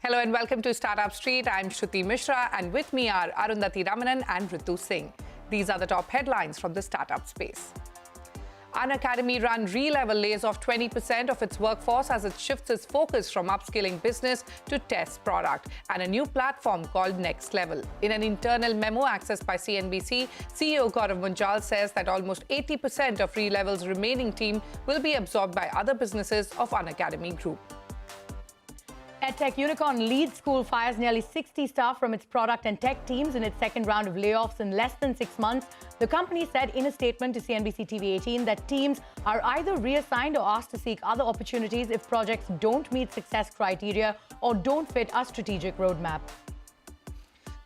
Hello and welcome to Startup Street. I'm Shruti Mishra and with me are Arundhati Ramanan and Ritu Singh. These are the top headlines from the startup space. Unacademy-run Re-Level lays off 20% of its workforce as it shifts its focus from upskilling business to test product and a new platform called Next Level. In an internal memo accessed by CNBC, CEO Gaurav Munjal says that almost 80% of Re-Level's remaining team will be absorbed by other businesses of Unacademy Group. EdTech unicorn Lead School fires nearly 60 staff from its product and tech teams in its second round of layoffs in less than 6 months. The company said in a statement to CNBC-TV18 that teams are either reassigned or asked to seek other opportunities if projects don't meet success criteria or don't fit a strategic roadmap.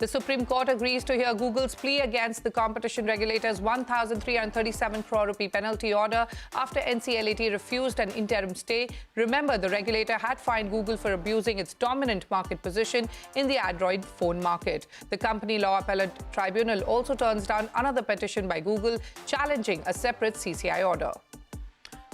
The Supreme Court agrees to hear Google's plea against the competition regulator's 1,337 crore rupee penalty order after NCLAT refused an interim stay. Remember, the regulator had fined Google for abusing its dominant market position in the Android phone market. The company law appellate tribunal also turns down another petition by Google challenging a separate CCI order.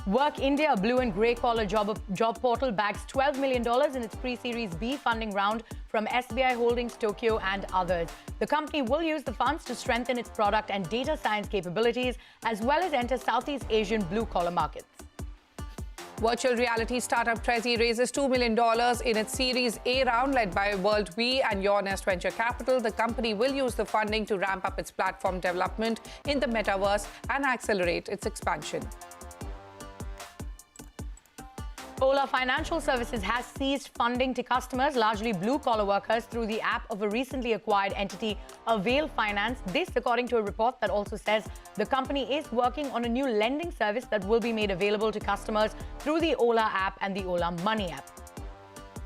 Work India, a blue and grey collar job portal, bags $12 million in its pre-Series B funding round from SBI Holdings, Tokyo and others. The company will use the funds to strengthen its product and data science capabilities, as well as enter Southeast Asian blue-collar markets. Virtual reality startup Trezi raises $2 million in its Series A round led by World V and Your Nest Venture Capital. The company will use the funding to ramp up its platform development in the metaverse and accelerate its expansion. Ola Financial Services has ceased funding to customers, largely blue-collar workers, through the app of a recently acquired entity, Avail Finance. This, according to a report that also says the company is working on a new lending service that will be made available to customers through the Ola app and the Ola Money app.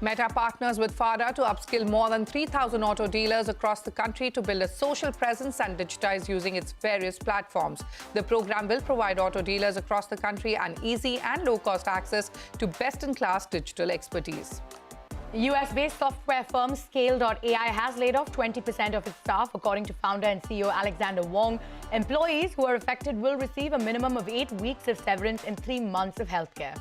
Meta partners with FADA to upskill more than 3,000 auto dealers across the country to build a social presence and digitize using its various platforms. The program will provide auto dealers across the country an easy and low-cost access to best-in-class digital expertise. US-based software firm Scale.ai has laid off 20% of its staff, according to founder and CEO Alexander Wong. Employees who are affected will receive a minimum of 8 weeks of severance and 3 months of healthcare.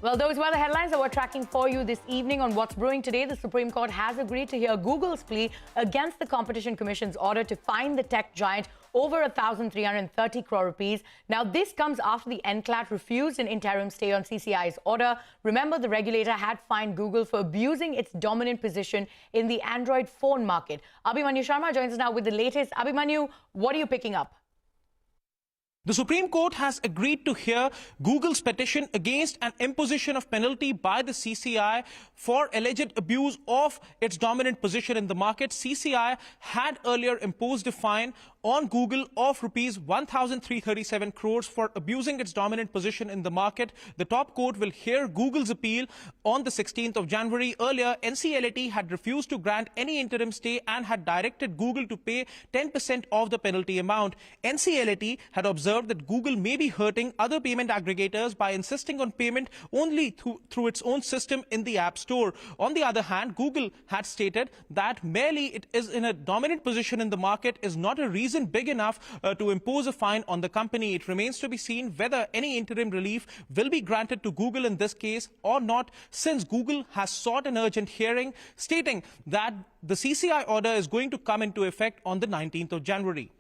Well, those were the headlines that we're tracking for you this evening on What's Brewing Today. The Supreme Court has agreed to hear Google's plea against the Competition Commission's order to fine the tech giant over 1,330 crore rupees. Now, this comes after the NCLAT refused an interim stay on CCI's order. Remember, the regulator had fined Google for abusing its dominant position in the Android phone market. Abhimanyu Sharma joins us now with the latest. Abhimanyu, what are you picking up? The Supreme Court has agreed to hear Google's petition against an imposition of penalty by the CCI for alleged abuse of its dominant position in the market. CCI had earlier imposed a fine on Google of rupees 1,337 crores for abusing its dominant position in the market. The top court will hear Google's appeal on the 16th of January. Earlier, NCLAT had refused to grant any interim stay and had directed Google to pay 10% of the penalty amount. NCLAT had observed that Google may be hurting other payment aggregators by insisting on payment only through its own system in the App Store. On the other hand, Google had stated that merely it is in a dominant position in the market is not a reason big enough to impose a fine on the company. It remains to be seen whether any interim relief will be granted to Google in this case or not, since Google has sought an urgent hearing stating that the CCI order is going to come into effect on the 19th of January.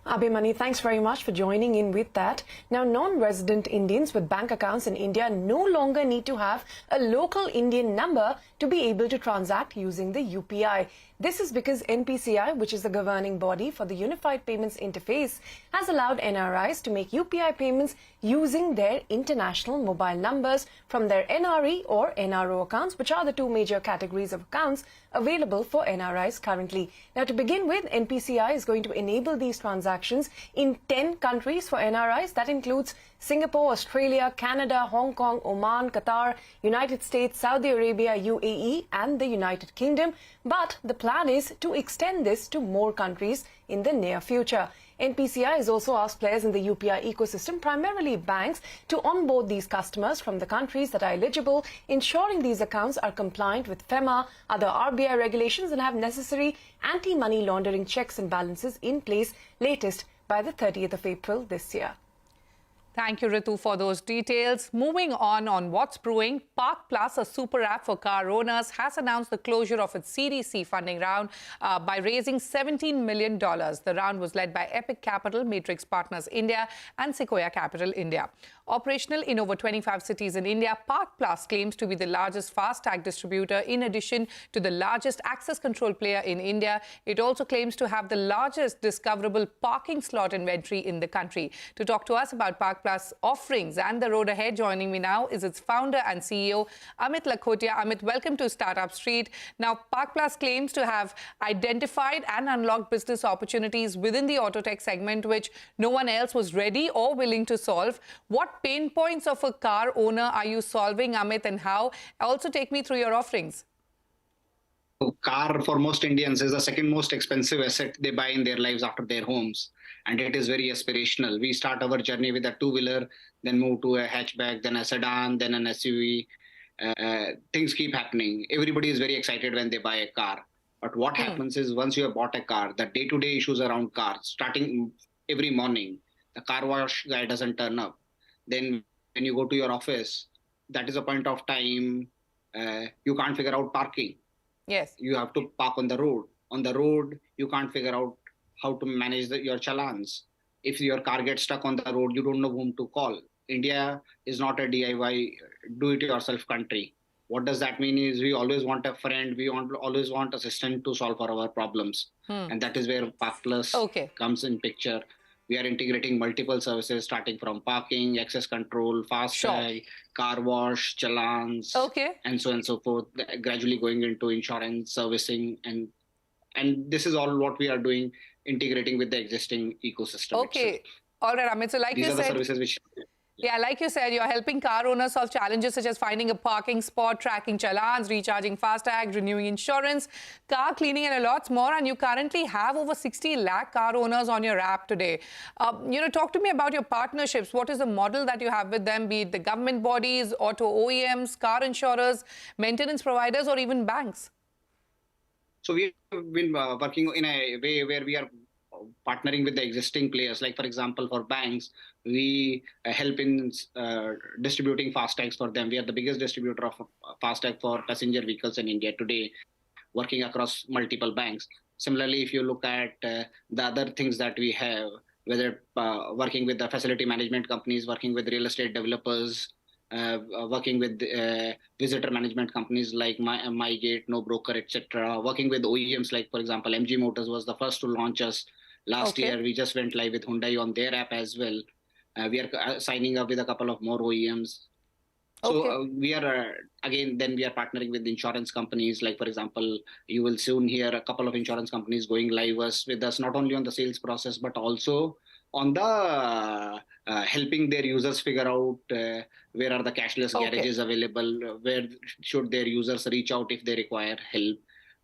Abhimanyu, thanks very much for joining in with that. Now, non-resident Indians with bank accounts in India no longer need to have a local Indian number to be able to transact using the UPI. This is because NPCI, which is the governing body for the Unified Payments Interface, has allowed NRIs to make UPI payments using their international mobile numbers from their NRE or NRO accounts, which are the two major categories of accounts available for NRIs currently. Now, to begin with, NPCI is going to enable these transactions in 10 countries for NRIs. That includes Singapore, Australia, Canada, Hong Kong, Oman, Qatar, United States, Saudi Arabia, UAE and the United Kingdom. But the plan is to extend this to more countries in the near future. NPCI has also asked players in the UPI ecosystem, primarily banks, to onboard these customers from the countries that are eligible, ensuring these accounts are compliant with FEMA, other RBI regulations and have necessary anti-money laundering checks and balances in place latest by the 30th of April this year. Thank you, Ritu, for those details. Moving on what's brewing, Park Plus, a super app for car owners, has announced the closure of its Series C funding round by raising $17 million. The round was led by Epic Capital, Matrix Partners India, and Sequoia Capital India. Operational in over 25 cities in India, Park Plus claims to be the largest fast-tag distributor in addition to the largest access control player in India. It also claims to have the largest discoverable parking slot inventory in the country. To talk to us about Park Plus offerings and the road ahead, joining me now is its founder and CEO, Amit Lakhotia. Amit, welcome to Startup Street. Now, Park Plus claims to have identified and unlocked business opportunities within the auto tech segment, which no one else was ready or willing to solve. What pain points of a car owner are you solving, Amit, and how? Also, take me through your offerings. Car for most Indians is the second most expensive asset they buy in their lives after their homes. And it is very aspirational. We start our journey with a two-wheeler, then move to a hatchback, then a sedan, then an SUV. Things keep happening. Everybody is very excited when they buy a car. But what happens is once you have bought a car, the day-to-day issues around cars, starting every morning, the car wash guy doesn't turn up. Then when you go to your office, that is a point of time you can't figure out parking. Yes. You have to park on the road. On the road, you can't figure out how to manage your challans. If your car gets stuck on the road, you don't know whom to call. India is not a DIY, do-it-yourself country. What does that mean is we always want a friend, always want assistant to solve for our problems. And that is where Park Plus comes in picture. We are integrating multiple services starting from parking, access control, FASTag, car wash, challans, and so on and so forth, gradually going into insurance, servicing, and this is all what we are doing, integrating with the existing ecosystem. Itself. All right, Amit. So like These you are said, the services which... Yeah, like you said, you're helping car owners solve challenges such as finding a parking spot, tracking challans, recharging FASTag, renewing insurance, car cleaning, and a lot more. And you currently have over 60 lakh car owners on your app today. Talk to me about your partnerships. What is the model that you have with them, be it the government bodies, auto OEMs, car insurers, maintenance providers, or even banks? So we've been working in a way where we are partnering with the existing players. Like, for example, for banks, we help in distributing FASTags for them. We are the biggest distributor of FASTag for passenger vehicles in India today, working across multiple banks. Similarly, if you look at the other things that we have, whether working with the facility management companies, working with real estate developers, working with visitor management companies like MyGate, No Broker, etc. Working with OEMs like, for example, MG Motors was the first to launch us last year. We just went live with Hyundai on their app as well. We are signing up with a couple of more OEMs. So we are, again, then we are partnering with insurance companies. Like, for example, you will soon hear a couple of insurance companies going live with us, not only on the sales process, but also on the helping their users figure out where are the cashless garages available, where should their users reach out if they require help.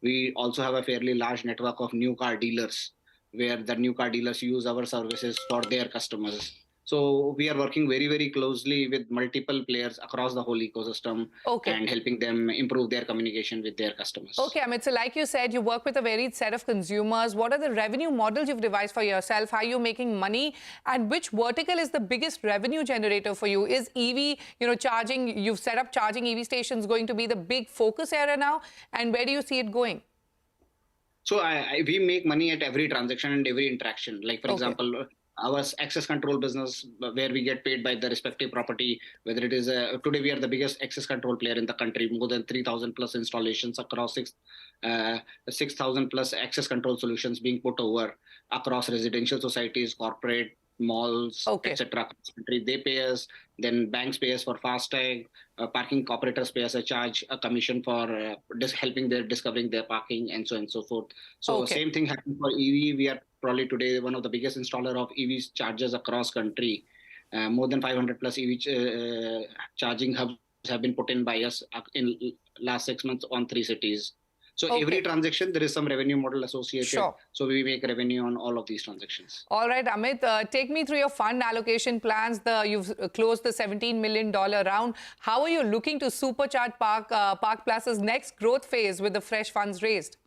We also have a fairly large network of new car dealers, where the new car dealers use our services for their customers. So we are working very, very closely with multiple players across the whole ecosystem and helping them improve their communication with their customers. Okay, Amit. So like you said, you work with a varied set of consumers. What are the revenue models you've devised for yourself? How are you making money? And which vertical is the biggest revenue generator for you? Is EV, charging, you've set up charging EV stations going to be the big focus area now? And where do you see it going? So we make money at every transaction and every interaction. Like, for example, our access control business, where we get paid by the respective property, whether it is today we are the biggest access control player in the country, more than 3,000 plus installations across 6,000 plus access control solutions being put over across residential societies, corporate, malls, etc. They pay us, then banks pay us for FASTag, parking operators pay us a commission for helping their discovering their parking, and so on and so forth. So same thing happens for EV. We are probably today one of the biggest installer of EV chargers across country. More than 500 plus EV charging hubs have been put in by us in last 6 months on 3 cities. So every transaction, there is some revenue model associated. So we make revenue on all of these transactions. All right, Amit, take me through your fund allocation plans. You've closed the $17 million round. How are you looking to supercharge Park Plus's next growth phase with the fresh funds raised?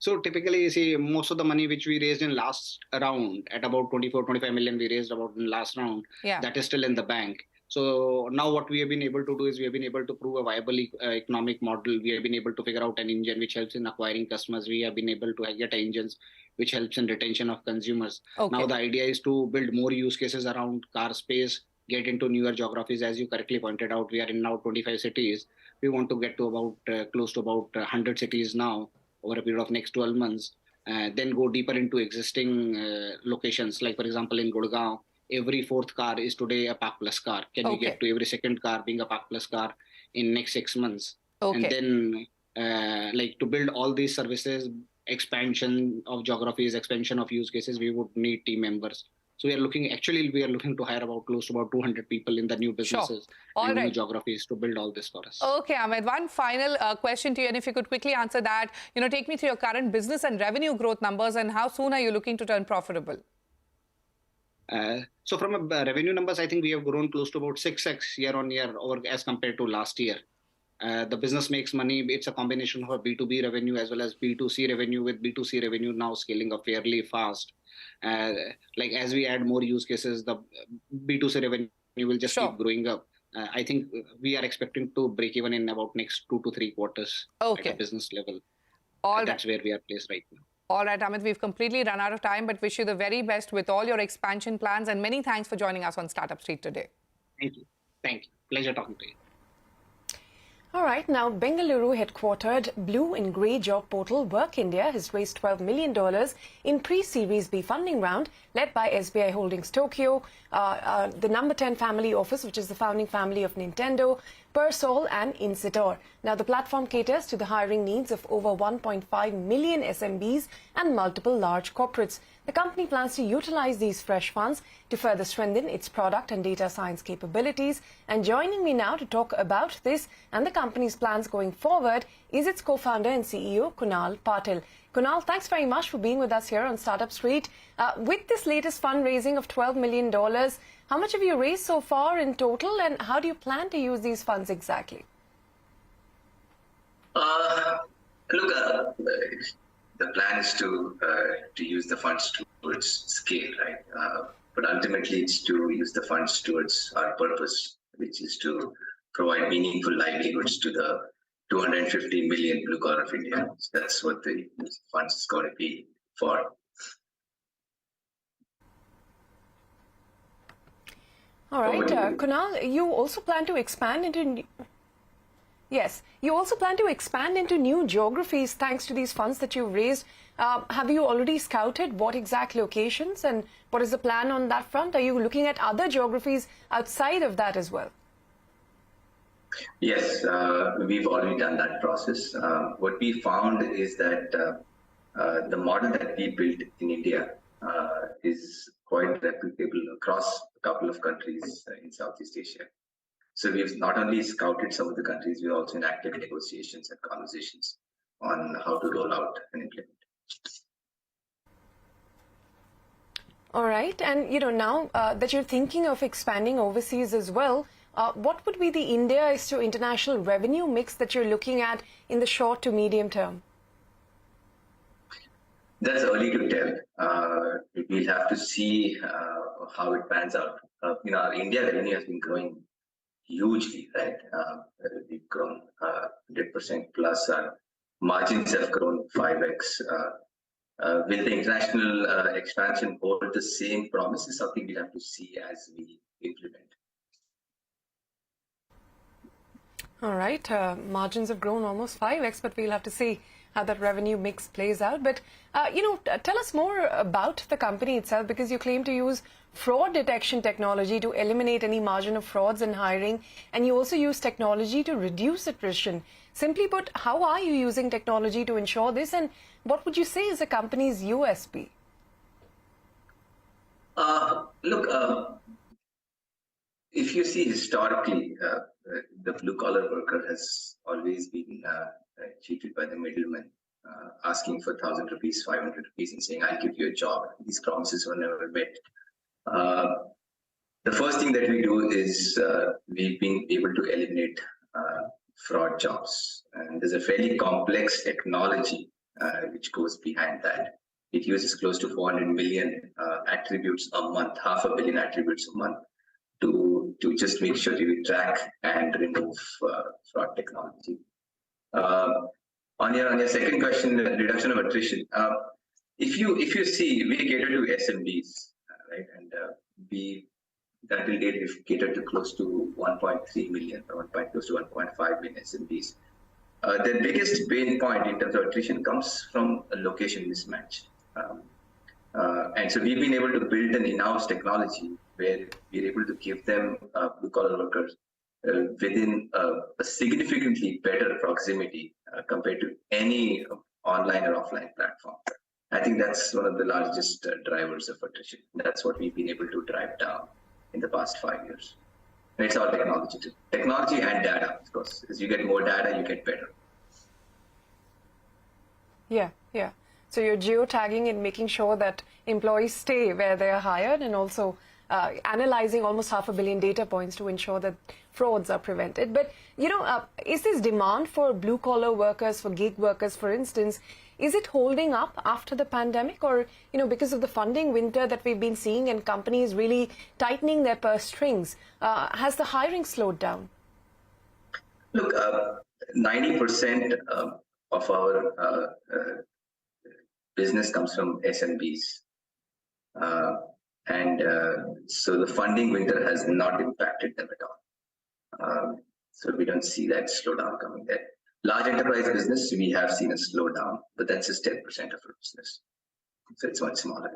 So typically, see, most of the money which we raised in last round at about 24-25 million, we raised about in last round. Yeah. That is still in the bank. So now what we have been able to do is we have been able to prove a viable economic model. We have been able to figure out an engine which helps in acquiring customers. We have been able to get engines which helps in retention of consumers. Okay. Now the idea is to build more use cases around car space, get into newer geographies. As you correctly pointed out, we are in now 25 cities. We want to get to about close to about 100 cities now over a period of next 12 months. Then go deeper into existing locations. Like for example, in Gurgaon, every fourth car is today a Park Plus car. Can we get to every second car being a Park Plus car in next 6 months? Okay. And then like to build all these services, expansion of geographies, expansion of use cases, we would need team members. So we are looking to hire about close to about 200 people in the new businesses and new geographies to build all this for us. Okay, Ahmed, one final question to you, and if you could quickly answer that, take me through your current business and revenue growth numbers and how soon are you looking to turn profitable? So from a revenue numbers, I think we have grown close to about 6x year on year over as compared to last year. The business makes money. It's a combination of a B2B revenue as well as B2C revenue, with B2C revenue now scaling up fairly fast. Like as we add more use cases, the B2C revenue will just keep growing up. I think we are expecting to break even in about next 2 to 3 quarters at a business level. That's where we are placed right now. All right, Amit, we've completely run out of time, but wish you the very best with all your expansion plans, and many thanks for joining us on Startup Street today. Thank you. Thank you. Pleasure talking to you. All right, now Bengaluru headquartered blue and grey job portal Work India has raised $12 million in pre-Series B funding round led by SBI Holdings Tokyo, the number 10 family office, which is the founding family of Nintendo, Persol and Insitor. Now the platform caters to the hiring needs of over 1.5 million SMBs and multiple large corporates. The company plans to utilize these fresh funds to further strengthen its product and data science capabilities. And joining me now to talk about this and the company's plans going forward is its co-founder and CEO, Kunal Patil. Kunal, thanks very much for being with us here on Startup Street. With this latest fundraising of $12 million, how much have you raised so far in total, and how do you plan to use these funds exactly? Look, the plan is to use the funds towards scale, right? But ultimately, it's to use the funds towards our purpose, which is to provide meaningful livelihoods to the 250 million blue collar of India. So that's what the funds is going to be for. All right, Kunal, you also plan to expand into... Yes, you also plan to expand into new geographies thanks to these funds that you've raised. Have you already scouted what exact locations, and what is the plan on that front? Are you looking at other geographies outside of that as well? Yes, we've already done that process. What we found is that the model that we built in India is quite replicable across a couple of countries in Southeast Asia. So we've not only scouted some of the countries, we're also in active negotiations and conversations on how to roll out and implement. All right. And, now that you're thinking of expanding overseas as well, what would be the India is to international revenue mix that you're looking at in the short to medium term? That's early to tell. We'll have to see how it pans out. Our India revenue has been growing hugely, right? We've grown 100% plus. Our margins have grown 5x. Will the international expansion hold the same promise is something we'll have to see as we implement. All right. Margins have grown almost 5x, but we'll have to see how that revenue mix plays out. But, tell us more about the company itself, because you claim to use fraud detection technology to eliminate any margin of frauds in hiring, and you also use technology to reduce attrition. Simply put, how are you using technology to ensure this, and what would you say is the company's USP? Look, if you see historically, the blue-collar worker has always been cheated by the middleman, asking for 1,000 rupees, 500 rupees, and saying, I'll give you a job. These promises were never met. The first thing that we do is we've been able to eliminate fraud jobs. And there's a fairly complex technology which goes behind that. It uses close to 400 million attributes a month, 500 million attributes a month, to just make sure you track and remove fraud technology. On your second question, reduction of attrition. If you see, we cater to SMBs, right? And we until date we've catered to close to 1.3 million, or close to 1.5 million SMBs. The biggest pain point in terms of attrition comes from a location mismatch. And so we've been able to build an in-house technology where we're able to give them blue-collar workers within a significantly better proximity compared to any online or offline platform. I think that's one of the largest drivers of attrition. That's what we've been able to drive down in the past 5 years. And it's all technology too. Technology and data, of course. As you get more data, you get better. Yeah. So you're geotagging and making sure that employees stay where they are hired, and also analyzing almost 500 million data points to ensure that frauds are prevented. But, is this demand for blue-collar workers, for gig workers, for instance, is it holding up after the pandemic? Or, because of the funding winter that we've been seeing and companies really tightening their purse strings, has the hiring slowed down? Look, 90% of our business comes from SMBs. So the funding winter has not impacted them at all. So we don't see that slowdown coming there. Large enterprise business, we have seen a slowdown, but that's just 10% of our business. So it's much smaller.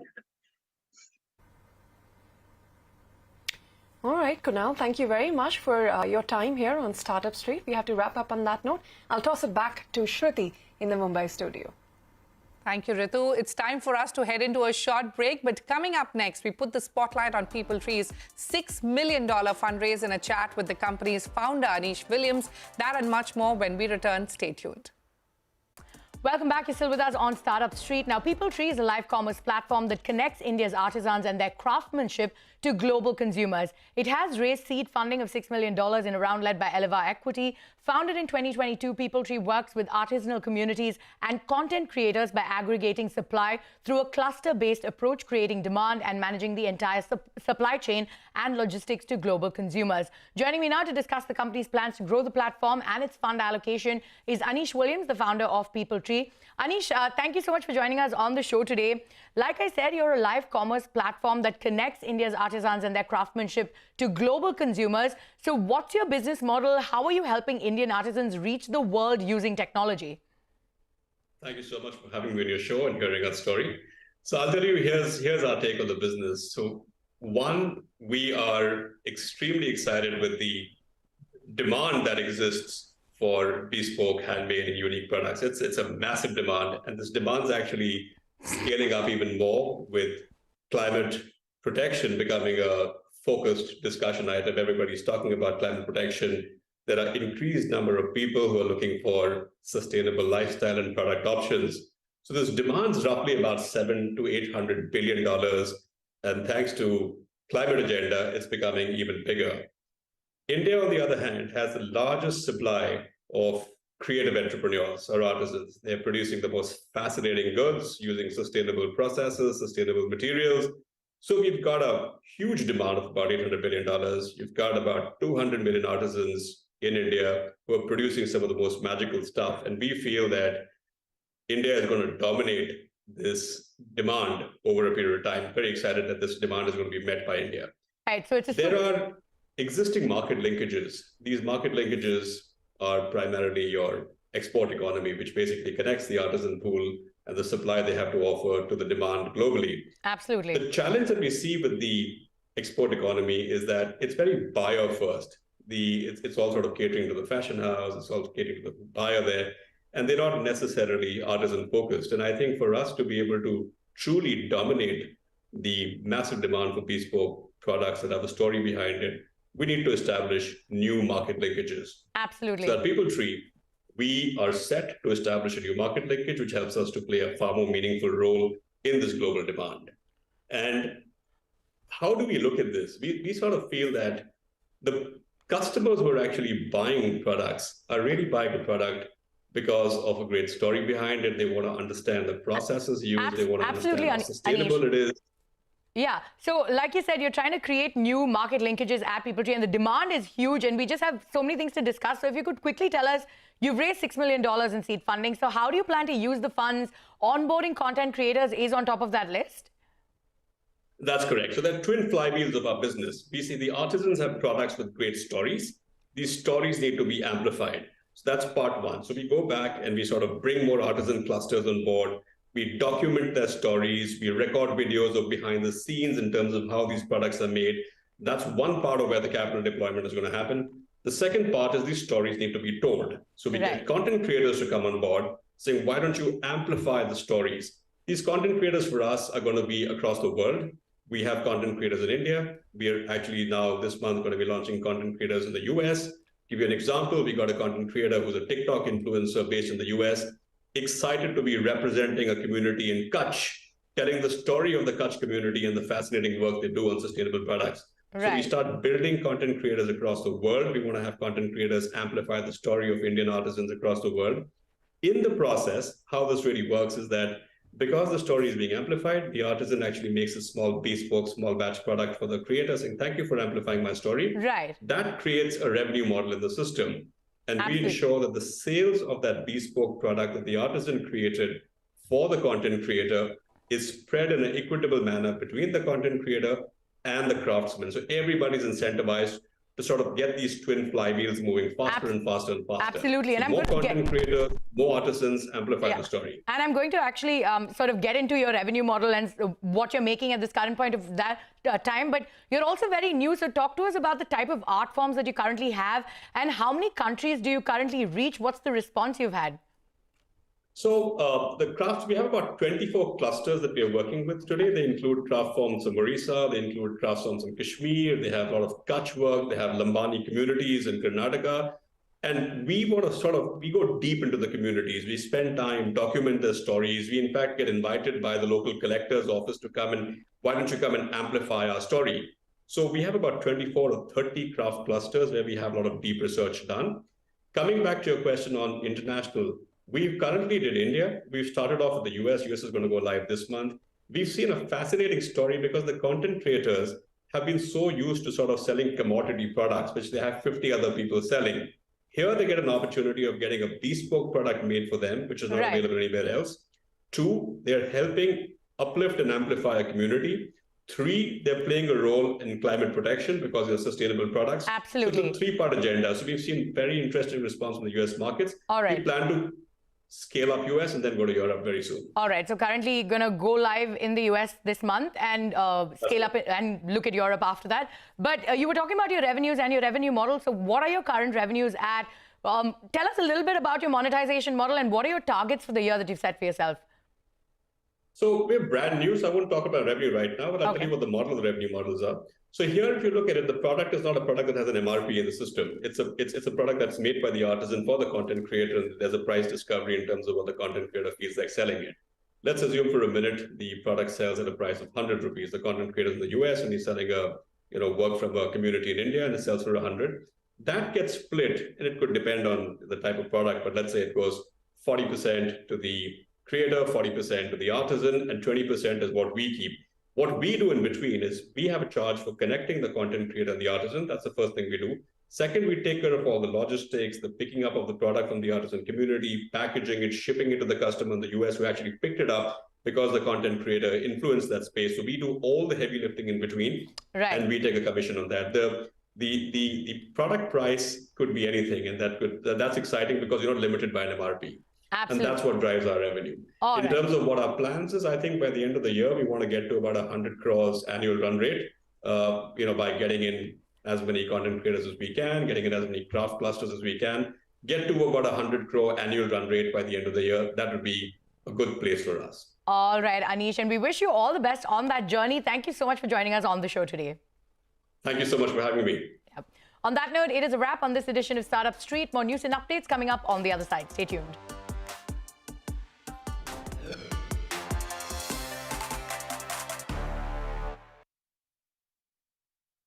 All right, Kunal, thank you very much for your time here on Startup Street. We have to wrap up on that note. I'll toss it back to Shruti in the Mumbai studio. Thank you, Ritu. It's time for us to head into a short break. But coming up next, we put the spotlight on PeopleTree's $6 million fundraise in a chat with the company's founder, Anish Williams. That and much more when we return. Stay tuned. Welcome back. You're still with us on Startup Street. Now, PeopleTree is a live commerce platform that connects India's artisans and their craftsmanship to global consumers. It has raised seed funding of $6 million in a round led by Eleva Equity. Founded in 2022, PeopleTree works with artisanal communities and content creators by aggregating supply through a cluster-based approach, creating demand and managing the entire supply chain and logistics to global consumers. Joining me now to discuss the company's plans to grow the platform and its fund allocation is Anish Williams, the founder of PeopleTree. Anish, thank you so much for joining us on the show today. Like I said, you're a live commerce platform that connects India's artisans and their craftsmanship to global consumers. So what's your business model? How are you helping Indian artisans reach the world using technology? Thank you so much for having me on your show and hearing our story. So I'll tell you, here's our take on the business. So one, we are extremely excited with the demand that exists for bespoke, handmade, and unique products. It's a massive demand, and this demand is actually scaling up even more with climate protection becoming a focused discussion item. Everybody's talking about climate protection. There are increased number of people who are looking for sustainable lifestyle and product options. So this demand is roughly about $700 to $800 billion, and thanks to climate agenda, it's becoming even bigger. India, on the other hand, has the largest supply of creative entrepreneurs or artisans. They're producing the most fascinating goods using sustainable processes, sustainable materials. So we've got a huge demand of about $800 billion. You've got about 200 million artisans in India who are producing some of the most magical stuff. And we feel that India is going to dominate this demand over a period of time. Very excited that this demand is going to be met by India. Right, so there are existing market linkages. These market linkages are primarily your export economy, which basically connects the artisan pool and the supply they have to offer to the demand globally. Absolutely. The challenge that we see with the export economy is that it's very buyer first. It's all sort of catering to the fashion house, it's all catering to the buyer there, and they're not necessarily artisan focused. And I think for us to be able to truly dominate the massive demand for bespoke products that have a story behind it, we need to establish new market linkages. Absolutely. So at PeopleTree, we are set to establish a new market linkage, which helps us to play a far more meaningful role in this global demand. And how do we look at this? We sort of feel that the customers who are actually buying products are really buying the product because of a great story behind it. They want to understand the processes used. They want to understand how sustainable it is. Yeah. So like you said, you're trying to create new market linkages at People Tree, and the demand is huge, and we just have so many things to discuss. So if you could quickly tell us, you've raised $6 million in seed funding. So how do you plan to use the funds? Onboarding content creators is on top of that list? That's correct. So there are twin flywheels of our business. We see the artisans have products with great stories. These stories need to be amplified. So that's part one. So we go back and we sort of bring more artisan clusters on board. We document their stories. We record videos of behind the scenes in terms of how these products are made. That's one part of where the capital deployment is going to happen. The second part is these stories need to be told. So we get content creators to come on board saying, why don't you amplify the stories? These content creators for us are going to be across the world. We have content creators in India. We are actually now this month going to be launching content creators in the US. Give you an example, we got a content creator who's a TikTok influencer based in the US, excited to be representing a community in Kutch, telling the story of the Kutch community and the fascinating work they do on sustainable products. So we start building content creators across the world. We want to have content creators amplify the story of Indian artisans across the world. In the process, how this really works is that because the story is being amplified, the artisan actually makes a small bespoke, small batch product for the creator saying, thank you for amplifying my story. That creates a revenue model in the system. And we ensure that the sales of that bespoke product that the artisan created for the content creator is spread in an equitable manner between the content creator and the craftsman. So everybody's incentivized to sort of get these twin flywheels moving faster and faster and faster. Absolutely. So And more content creators, more artisans amplify the story. And I'm going to actually sort of get into your revenue model and what you're making at this current point of that time. But you're also very new. So talk to us about the type of art forms that you currently have and how many countries do you currently reach? What's the response you've had? So the crafts, we have about 24 clusters that we are working with today. They include craft forms from Orissa, they include craft forms from Kashmir, they have a lot of Kutch work, they have Lambani communities in Karnataka. And we want to we go deep into the communities. We spend time, document their stories. We in fact get invited by the local collector's office to come and, why don't you come and amplify our story? So we have about 24 or 30 craft clusters where we have a lot of deep research done. Coming back to your question on international, we've currently did India. We've started off with the US. US is going to go live this month. We've seen a fascinating story because the content creators have been so used to sort of selling commodity products, which they have 50 other people selling. Here they get an opportunity of getting a bespoke product made for them, which is not available anywhere else. 2, they're helping uplift and amplify a community. 3, they're playing a role in climate protection because they're sustainable products. Absolutely. So it's a 3-part agenda. So we've seen very interesting response from the US markets. We plan to scale up US and then go to Europe very soon. All right. So currently going to go live in the US this month and scale up and look at Europe after that. But you were talking about your revenues and your revenue model. So what are your current revenues at? Tell us a little bit about your monetization model and what are your targets for the year that you've set for yourself? So we're brand new, so I won't talk about revenue right now, but I'll tell you what the model of the revenue models are. So here, if you look at it, the product is not a product that has an MRP in the system. It's a product that's made by the artisan for the content creator, and there's a price discovery in terms of what the content creator feels like selling it. Let's assume for a minute the product sells at a price of 100 rupees. The content creator in the US and he's selling a work from a community in India and it sells for 100. That gets split, and it could depend on the type of product, but let's say it goes 40% to the creator, 40% to the artisan, and 20% is what we keep. What we do in between is we have a charge for connecting the content creator and the artisan. That's the first thing we do. Second, we take care of all the logistics, the picking up of the product from the artisan community, packaging it, shipping it to the customer in the US who actually picked it up because the content creator influenced that space. So we do all the heavy lifting in between, and we take a commission on that. The product price could be anything, and that's exciting because you're not limited by an MRP. Absolutely. And that's what drives our revenue. In terms of what our plans is, I think by the end of the year, we want to get to about 100 crores annual run rate, by getting in as many content creators as we can, getting in as many craft clusters as we can, get to about 100 crore annual run rate by the end of the year. That would be a good place for us. All right, Anish, and we wish you all the best on that journey. Thank you so much for joining us on the show today. Thank you so much for having me. On that note, it is a wrap on this edition of Startup Street. More news and updates coming up on the other side. Stay tuned.